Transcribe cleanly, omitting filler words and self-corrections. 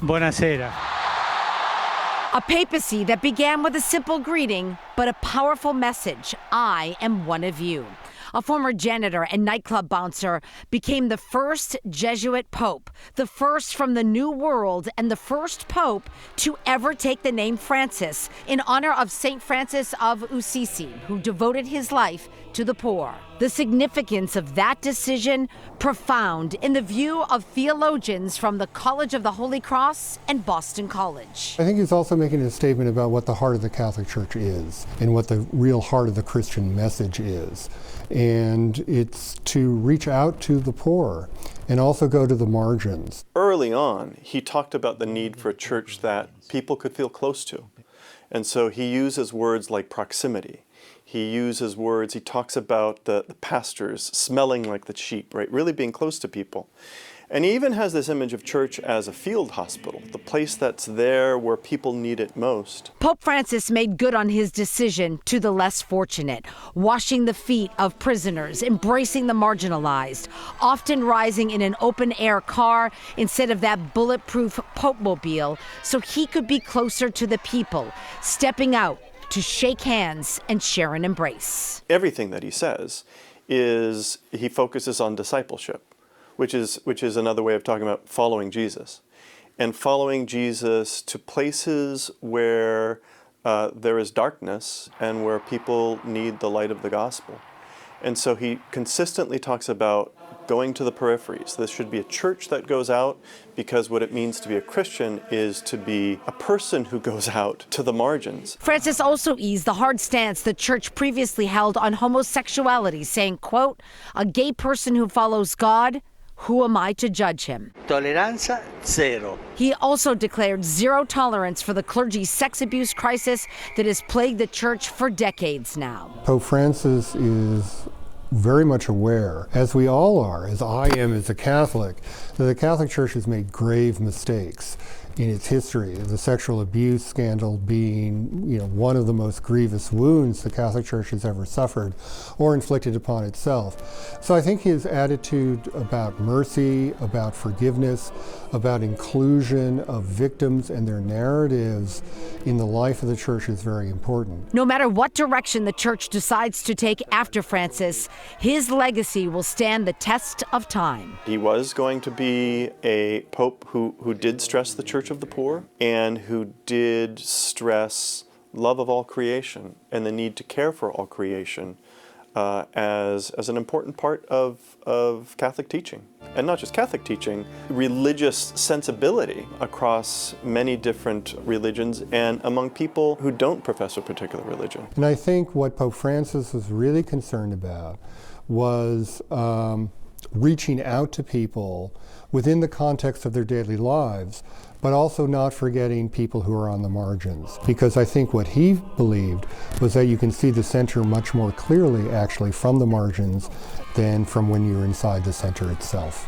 Buonasera. A papacy that began with a simple greeting, but a powerful message: I am one of you. A former janitor and nightclub bouncer became the first Jesuit pope, the first from the New World, and the first pope to ever take the name Francis, in honor of St. Francis of Assisi, who devoted his life to the poor. The significance of that decision profound in the view of theologians from the College of the Holy Cross and Boston College. I think he's also making a statement about what the heart of the Catholic Church is and what the real heart of the Christian message is. And it's to reach out to the poor and also go to the margins. Early on, he talked about the need for a church that people could feel close to. And so he uses words like proximity. He uses words, he talks about the pastors smelling like the sheep, right? Really being close to people. And he even has this image of church as a field hospital, the place that's there where people need it most. Pope Francis made good on his decision to the less fortunate, washing the feet of prisoners, embracing the marginalized, often rising in an open-air car instead of that bulletproof Pope-mobile, so he could be closer to the people, stepping out to shake hands and share an embrace. Everything that he says is he focuses on discipleship, which is another way of talking about following Jesus. And following Jesus to places where there is darkness and where people need the light of the gospel. And so he consistently talks about going to the peripheries. This should be a church that goes out, because what it means to be a Christian is to be a person who goes out to the margins. Francis also eased the hard stance the church previously held on homosexuality, saying, quote, "A gay person who follows God, who am I to judge him?" Tolleranza zero. He also declared zero tolerance for the clergy's sex abuse crisis that has plagued the church for decades now. Pope Francis is very much aware, as we all are, as I am as a Catholic, that the Catholic Church has made grave mistakes in its history, the sexual abuse scandal being, one of the most grievous wounds the Catholic Church has ever suffered or inflicted upon itself. So I think his attitude about mercy, about forgiveness, about inclusion of victims and their narratives in the life of the church is very important. No matter what direction the church decides to take after Francis, his legacy will stand the test of time. He was going to be a pope who did stress the church of the poor and who did stress love of all creation and the need to care for all creation as an important part of Catholic teaching. And not just Catholic teaching, religious sensibility across many different religions and among people who don't profess a particular religion. And I think what Pope Francis was really concerned about was reaching out to people within the context of their daily lives, but also not forgetting people who are on the margins. Because I think what he believed was that you can see the center much more clearly actually from the margins than from when you're inside the center itself.